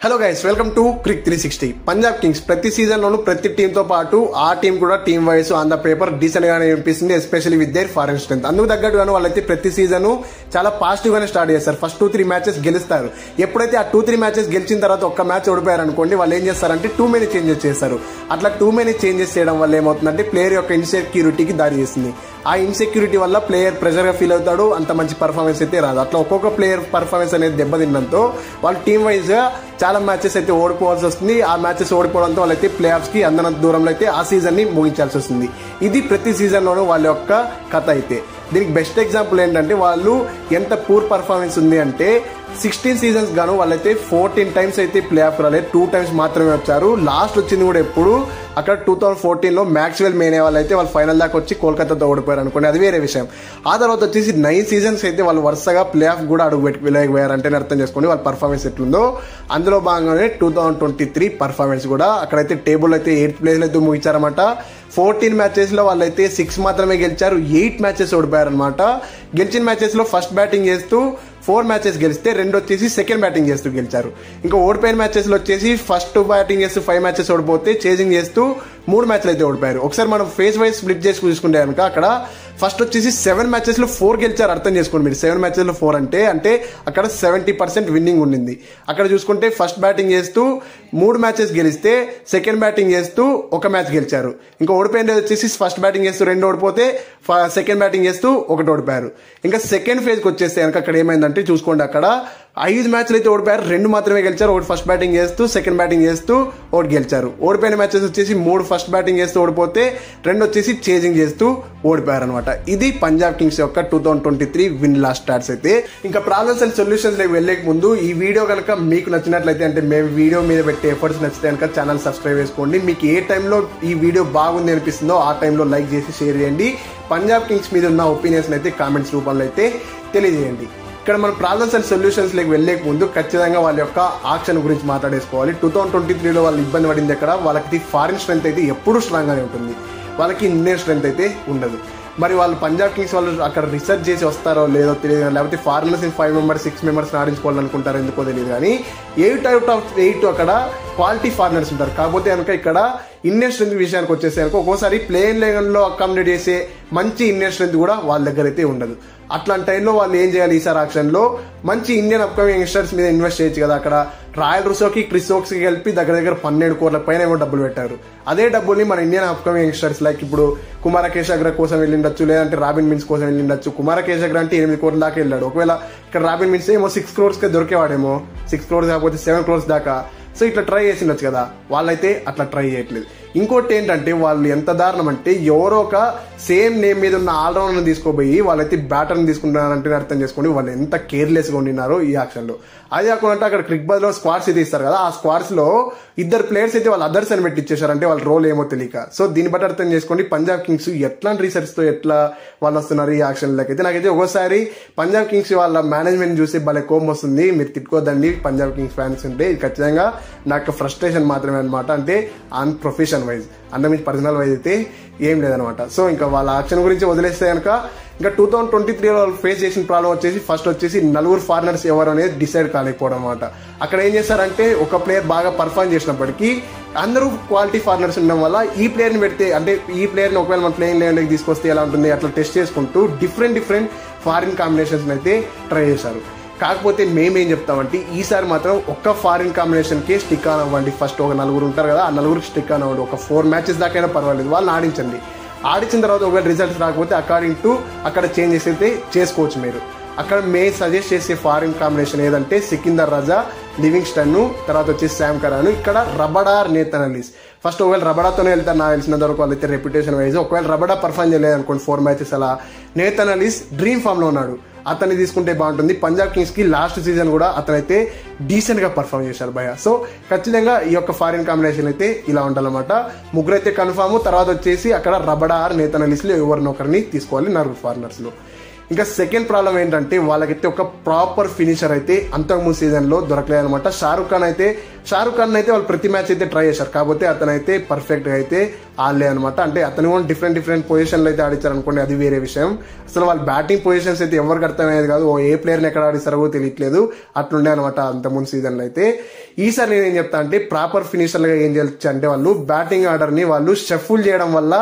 Hello guys, welcome to cric 360. Punjab kings ప్రతి season లోనూ ప్రతి టీమ్ తో పాటు ఆ టీం కూడా team wise on the paper decent గానే అనిపిస్తుంది, especially with their foreign strength. అందుకు తగ్గట్టుగాను వాళ్ళైతే ప్రతి సీజన్ చాలా పాజిటివ్ గానే స్టార్ట్ చేస్తారు. ఫస్ట్ 2-3 మ్యాచెస్ గెలుస్తారు. ఎప్పుడైతే ఆ 2-3 మ్యాచెస్ గెలిచిన తర్వాత ఒక్క మ్యాచ్ ఓడిపోయారు అనుకోండి, వాళ్ళు ఏం చేస్తారంటే టూ మెనీ చేంజెస్ చేస్తారు. అట్లా టూ మెనీ చేంజెస్ చేయడం వల్ల ఏమవుతుందంటే ప్లేయర్ యొక్క ఇన్సెక్యూరిటీకి దారి చేస్తుంది. ఆ ఇన్సెక్యూరిటీ వల్ల ప్లేయర్ ప్రెషర్ గా ఫీల్ అవుతాడు, అంత మంచి పర్ఫార్మెన్స్ అయితే రాదు. అట్లా ఒక్కొక్క ప్లేయర్ పర్ఫార్మెన్స్ అనేది దెబ్బతిన్నంతో వాళ్ళు టీమ్ వైజ్ గా చాలా మ్యాచెస్ అయితే ఓడిపోవాల్సి వస్తుంది. ఆ మ్యాచెస్ ఓడిపోవడంతో వాళ్ళైతే ప్లే ఆఫ్స్ కి అందనంత దూరంలో అయితే ఆ సీజన్ ని ముగించాల్సి వస్తుంది. ఇది ప్రతి సీజన్ లోనూ వాళ్ళ యొక్క కథ అయితే. దీనికి బెస్ట్ ఎగ్జాంపుల్ ఏంటంటే వాళ్ళు ఎంత పూర్ పర్ఫార్మెన్స్ ఉంది అంటే 16 సీజన్స్ గాను వాళ్ళైతే 14 టైమ్స్ అయితే ప్లే ఆఫ్ రాలేదు, 2 టైమ్స్ మాత్రమే వచ్చారు. లాస్ట్ వచ్చింది కూడా ఎప్పుడు అక్కడ 2014 లో మ్యాక్స్వెల్ మేనే వాళ్ళైతే వాళ్ళు ఫైనల్ దాకా వచ్చి కోల్కతాతో ఓడిపోయారు అనుకోండి, అది వేరే విషయం. ఆ తర్వాత వచ్చేసి 9 సీజన్స్ అయితే వాళ్ళు వరుసగా ప్లే ఆఫ్ కూడా అడుగు పెట్టలేకపోయారంటే అర్థం చేసుకోండి వాళ్ళ పర్ఫార్మెన్స్ ఎట్లుందో. అందులో భాగంగానే 2023 పర్ఫార్మెన్స్ కూడా అక్కడైతే టేబుల్ అయితే 8th ప్లేస్ అయితే ముగించారన్నమాట. 14 మ్యాచెస్ లో వాళ్ళైతే 6 మాత్రమే గెలిచారు, 8 మ్యాచెస్ ఓడిపోయారనమాట. గెలిచిన మ్యాచెస్ లో ఫస్ట్ బ్యాటింగ్ చేస్తూ 4 మ్యాచెస్ గెలిస్తే 2 వచ్చేసి సెకండ్ బ్యాటింగ్ చేస్తూ గెలిచారు. ఇంకా ఓడిపోయిన మ్యాచెస్ లో వచ్చేసి ఫస్ట్ బ్యాటింగ్ చేస్తూ 5 మ్యాచెస్ ఓడిపోతే చేజింగ్ చేస్తూ 3 మ్యాచ్లు అయితే ఓడిపోయారు. ఒకసారి మనం ఫేస్ వైజ్ స్ప్లిట్ చేసి చూసుకుంటే కనుక అక్కడ ఫస్ట్ వచ్చేసి 7 మ్యాచెస్ లో 4 గెలిచారు. అర్థం చేసుకోండి మీరు, 7 మ్యాచెస్ లో 4 అంటే అక్కడ 70% విన్నింగ్ ఉండింది. అక్కడ చూసుకుంటే ఫస్ట్ బ్యాటింగ్ చేస్తూ 3 మ్యాచెస్ గెలిస్తే సెకండ్ బ్యాటింగ్ చేస్తూ 1 మ్యాచ్ గెలిచారు. ఇంకా ఓడిపోయినది వచ్చేసి ఫస్ట్ బ్యాటింగ్ చేస్తూ 2 ఓడిపోతే సెకండ్ బ్యాటింగ్ చేస్తూ 1 ఓడిపోయారు. ఇంకా సెకండ్ ఫేజ్ కి వచ్చేస్తే కనుక అక్కడ ఏమైందంటే చూసుకోండి, అక్కడ 5 మ్యాచ్లు అయితే ఓడిపోయారు, 2 మాత్రమే గెలిచారు. ఒకటి ఫస్ట్ బ్యాటింగ్ చేస్తూ సెకండ్ బ్యాటింగ్ చేస్తూ ఒకటి గెలిచారు. ఓడిపోయిన మ్యాచెస్ వచ్చేసి 3 ఫస్ట్ బ్యాటింగ్ చేస్తూ ఓడిపోతే 2 వచ్చేసి చేజింగ్ చేస్తూ ఓడిపోయారు అనమాట. ఇది పంజాబ్ కింగ్స్ యొక్క 2023 విన్ లాస్ స్టాట్స్ అయితే. ఇంకా ప్రాబ్లమ్స్ అండ్ సొల్యూషన్స్ వెళ్లే ముందు ఈ వీడియో కనుక మీకు నచ్చినట్లయితే, అంటే మేము వీడియో మీద పెట్టే ఎఫర్ట్స్ నచ్చితే కనుక ఛానల్ సబ్స్క్రైబ్ చేసుకోండి. మీకు ఏ టైంలో ఈ వీడియో బాగుంది అనిపిస్తుందో ఆ టైంలో లైక్ చేసి షేర్ చేయండి. పంజాబ్ కింగ్స్ మీద ఉన్న ఒపీనియన్స్ అయితే కామెంట్స్ రూపంలో అయితే తెలియజేయండి. ఇక్కడ మనం ప్రాబ్లమ్స్ అండ్ సొల్యూషన్స్ లేక వెళ్లే ముందు ఖచ్చితంగా వాళ్ళ యొక్క ఆక్షన్ గురించి మాట్లాడేసుకోవాలి. 2023లో వాళ్ళు ఇబ్బంది పడింది ఎక్కడ, వాళ్ళకి ఫారిన్ స్ట్రెంత్ అయితే ఎప్పుడు స్ట్రాంగ్ గానే ఉంటుంది, వాళ్ళకి ఇండియన్ స్ట్రెంత్ అయితే ఉండదు. మరి వాళ్ళు పంజాబ్ కింగ్స్ వాళ్ళు అక్కడ రీసెర్చ్ చేసి వస్తారో లేదో తెలియదు, లేకపోతే ఫారినర్స్ 5 మెంబర్స్ 6 మెంబర్స్ ఆడించుకోవాలనుకుంటారో ఎందుకో తెలియదు. కానీ 8 out of 8 అక్కడ క్వాలిటీ ఫారినర్స్ ఉంటారు. కాకపోతే కనుక ఇక్కడ ఇండియన్ స్ట్రెంత్ విషయానికి వచ్చేసి కనుక ఒక్కోసారి ప్లేన్ లెవెల్ లో అకామిడేట్ చేసే మంచి ఇండియన్ స్ట్రెంత్ కూడా వాళ్ళ దగ్గర అయితే ఉండదు. అట్లాంటి టైంలో వాళ్ళు ఏం చేయాలి, ఈసారి ఆక్షన్ లో మంచి ఇండియన్ అప్కమింగ్ యంగ్స్టర్స్ మీద ఇన్వెస్ట్ చేయొచ్చు కదా. అక్కడ రాయల్ రుసోకి క్రిస్ ఓక్స్ కి కలిపి దగ్గర 12 కోట్ల పైన ఏమో డబ్బులు పెట్టారు. అదే డబ్బుల్ని మన ఇండియన్ అప్కమింగ్ యంగ్స్టర్స్ లైక్ ఇప్పుడు కుమార కేశగ్ర కోసం వెళ్ళిండొచ్చు, లేదంటే రాబిన్ మిన్స్ కోసం వెళ్ళిండొచ్చు. కుమార కేశగ్ర అంటే 8 కోట్ల దాకా వెళ్ళాడు. ఒకవేళ ఇక్కడ రాబిన్ మిన్స్ ఏమో 6 crores కి దొరికేవాడేమో, 6 crores కాకపోతే 7 crores దాకా. సో ఇట్లా ట్రై చేసిండొచ్చు కదా, వాళ్ళైతే అట్లా ట్రై చేయట్లేదు. ఇంకోటి ఏంటంటే వాళ్ళు ఎంత దారుణం అంటే ఎవరో ఒక సేమ్ నేమ్ మీద ఉన్న ఆల్రౌండర్ తీసుకోబోయి వాళ్ళైతే బ్యాటర్ని తీసుకుంటున్నారంటే అర్థం చేసుకోండి వాళ్ళు ఎంత కేర్లెస్ గా ఉండినారో ఈ యాక్షన్ లో. అదే కాకుండా అక్కడ క్రిక్ బజ్ లో స్క్వాడ్స్ అయితే ఇస్తారు కదా, ఆ స్క్వాడ్స్ లో 2 ప్లేయర్స్ అయితే వాళ్ళు అదర్స్ అని పెట్టి ఇచ్చేసారు, అంటే వాళ్ళ రోల్ ఏమో తెలియక. సో దీన్ని బట్టి అర్థం చేసుకోండి పంజాబ్ కింగ్స్ ఎట్లాంటి రీసెర్చ్ తో ఎట్లా వాళ్ళు వస్తున్నారు ఈ యాక్షన్ లకైతే. నాకైతే ఒక్కోసారి పంజాబ్ కింగ్స్ వాళ్ళ మేనేజ్మెంట్ చూసి భలే కోపం వస్తుంది. మీరు తిట్టుకోద్దండి పంజాబ్ కింగ్స్ ఫ్యాన్స్ ఉంటే, ఇది ఖచ్చితంగా నాకు ఫ్రస్ట్రేషన్ మాత్రమే అనమాట. అంటే ఆన్ ప్రొఫెషన్ వైజ్ అన్న మీ పర్సనల్ వైజ్ అయితే ఏం లేదనమాట. సో ఇంకా వాళ్ళ యాక్షన్ గురించి వదిలేస్తే కనుక ఇంకా 2023 వాళ్ళు ఫేస్ చేసిన ప్రాబ్లం వచ్చేసి ఫస్ట్ వచ్చేసి 4 ఫారినర్స్ ఎవరు అనేది డిసైడ్ కాలేకపోవడం అనమాట. అక్కడ ఏం చేశారంటే ఒక ప్లేయర్ బాగా పర్ఫార్మ్ చేసినప్పటికీ అందరూ క్వాలిటీ ఫారినర్స్ ఉండడం వల్ల ఈ ప్లేయర్ ని పెడితే, అంటే ఈ ప్లేయర్ ని ఒకవేళ మన ప్లేయింగ్ లెవెల్కి తీసుకొస్తే ఎలా ఉంటుంది అట్లా టెస్ట్ చేసుకుంటూ డిఫరెంట్ ఫారిన్ కాంబినేషన్స్ అయితే ట్రై చేశారు. కాకపోతే మేమేం చెప్తామంటే ఈసారి మాత్రం ఒక్క ఫారిన్ కాంబినేషన్ కి స్టిక్ ఆన్ అవ్వండి. ఫస్ట్ ఒక 4 ఉంటారు కదా, ఆ 4కి స్టిక్ ఆన్ అవ్వండి. ఒక 4 మ్యాచెస్ దాకైనా పర్వాలేదు, వాళ్ళని ఆడించండి. ఆడించిన తర్వాత ఒకవేళ రిజల్ట్స్ రాకపోతే అకార్డింగ్ టు అక్కడ చేంజెస్ అయితే చేసుకోవచ్చు మీరు. అక్కడ మేము సజెస్ట్ చేసే ఫారిన్ కాంబినేషన్ ఏదంటే సికిందర్ రజా, లివింగ్స్టన్, తర్వాత వచ్చేసి శామ్ కరాన్, ఇక్కడ రబడార్, నేతన్ ఎల్లిస్. ఫస్ట్ ఒకవేళ రబడాతోనే వెళ్తారు నాకు తెలిసినంత వరకు వాళ్ళైతే రెప్యుటేషన్ వైజ్. ఒకవేళ రబడా పర్ఫార్మ్ చేయలేదు అనుకోండి 4 మ్యాచెస్ అలా, నేతన్ ఎల్లిస్ డ్రీమ్ ఫామ్ లో ఉన్నాడు, అతన్ని తీసుకుంటే బాగుంటుంది. పంజాబ్ కింగ్స్ కి లాస్ట్ సీజన్ కూడా అతనైతే డీసెంట్ గా పర్ఫామ్ చేశారు భయ. సో ఖచ్చితంగా ఈ యొక్క ఫారిన్ కాంబినేషన్ అయితే ఇలా ఉండాలన్నమాట. 3 అయితే కన్ఫామ్. తర్వాత వచ్చేసి అక్కడ రబడా ఆర్ నేతన్ ఎల్లిస్ లో ఎవరినొకరిని తీసుకోవాలి 4 ఫారినర్స్ లో. ఇంకా సెకండ్ ప్రాబ్లం ఏంటంటే వాళ్ళకైతే ఒక ప్రాపర్ ఫినిషర్ అయితే అంతకుముందు సీజన్ లో దొరకలేదు అనమాట. షారుఖ్ ఖాన్ అయితే వాళ్ళు ప్రతి మ్యాచ్ అయితే ట్రై చేశారు, కాకపోతే అతనైతే పర్ఫెక్ట్ గా అయితే ఆడలే అనమాట. అంటే అతను కూడా డిఫరెంట్ పొజిషన్లు అయితే ఆడిస్తారు అనుకోండి, అది వేరే విషయం. అసలు వాళ్ళ బ్యాటింగ్ పొజిషన్స్ అయితే ఎవరికి అర్థమయ్యేది కాదు, ఏ ప్లేయర్ని ఎక్కడ ఆడిస్తారో తెలియట్లేదు, అట్లుండే అనమాట అంతకుముందు సీజన్ లో అయితే. ఈసారి నేనేం చెప్తా అంటే ప్రాపర్ ఫినిషర్ గా ఏం చేయొచ్చు అంటే వాళ్ళు బ్యాటింగ్ ఆర్డర్ ని వాళ్ళు షఫుల్ చేయడం వల్ల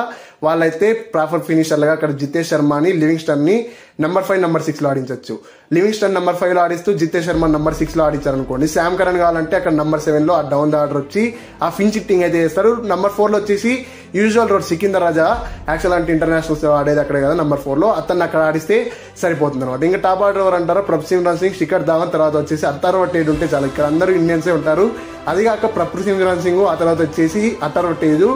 వాళ్ళైతే ప్రాపర్ ఫినిషర్ గా అక్కడ జితేష్ శర్మని లివింగ్స్టన్ ని నెంబర్ 5 నెంబర్ 6 లో ఆడించవచ్చు. లివింగ్స్టన్ నెంబర్ 5 లో ఆడిస్తూ జితేష్ శర్మ నెంబర్ 6 లో ఆడించారు అనుకోండి, శామ్ కరణ్ కావాలంటే అక్కడ నెంబర్ 7 లో ఆ డౌన్ ద ఆర్డర్ వచ్చి ఆ ఫిన్ షిఫ్టింగ్ అయితే చేస్తారు. నెంబర్ 4 లో వచ్చేసి యూజువల్ రోడ్ సికిందర్ రాజా, యాక్చువల్ అంటే ఇంటర్నేషనల్స్ ఆడేది అక్కడే కదా నెంబర్ 4 లో, అతన్ని అక్కడ ఆడిస్తే సరిపోతుంది అనమాట. ఇంకా టాప్ ఆర్డర్ ఎవరు అంటారు, ప్రభ్సిమ్రాన్ సింగ్, శిఖర్ ధావన్, తర్వాత వచ్చేసి అథర్వ టేజ్ ఉంటే చాలా. ఇక్కడ అందరూ ఇండియన్సే ఉంటారు. అది కాక ప్రభ్సిమ్రాన్ సింగ్, ఆ తర్వాత వచ్చేసి అథర్వ టేజ్,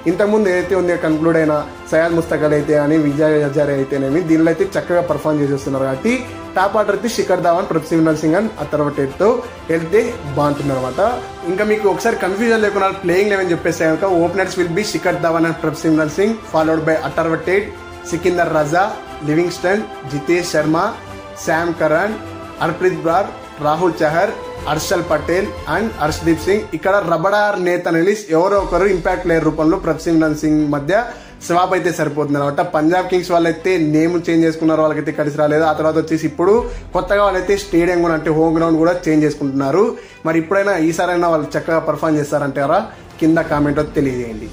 ఇంతకుముందు ఏదైతే ఉందో కన్క్లూడ్ అయిన సయాద్ ముస్తకల్ అయితే అని విజయ్ హజారే అయితేనేమి దీనిలో అయితే చక్కగా పర్ఫామ్ చేసేస్తున్నారు. కాబట్టి టాప్ ఆర్డర్ అయితే శిఖర్ ధావన్, ప్రభ్సిమ్రాన్ సింగ్ అండ్ అథర్వ టేజ్ తో వెళ్తే బాగుంటుంది అనమాట. ఇంకా మీకు ఒకసారి కన్ఫ్యూజన్ లేకుండా ప్లేయింగ్ 11 చెప్పేస్తే కనుక openers will be Shikhar Dhawan and Prabhsimran Singh, followed by Atharva Taide, Sikandar Raza, Livingstone, Jitesh Sharma, Sam Curran, Harpreet Brar, Rahul Chahar, Harshal Patel and Arshdeep Singh. ఇక్కడ రబడార్ నేతన్ ఎలిస్ ఎవరో ఒకరు ఇంపాక్ట్ ప్లేయర్ రూపంలో ప్రభ్సిమ్రాన్ సింగ్ మధ్య స్వాప్ అయితే సరిపోతుంది అనమాట. పంజాబ్ కింగ్స్ వాళ్ళైతే నేమ్ చేంజ్ చేసుకున్నారు, వాళ్ళకైతే కలిసి రాలేదు. ఆ తర్వాత వచ్చేసి ఇప్పుడు కొత్తగా వాళ్ళైతే స్టేడియం కూడా అంటే హోమ్ గ్రౌండ్ కూడా చేంజ్ చేసుకుంటున్నారు. మరి ఇప్పుడైనా ఈసారైనా వాళ్ళు చక్కగా పర్ఫామ్ చేస్తారంటారా? కింద కామెంట్ తెలియజేయండి.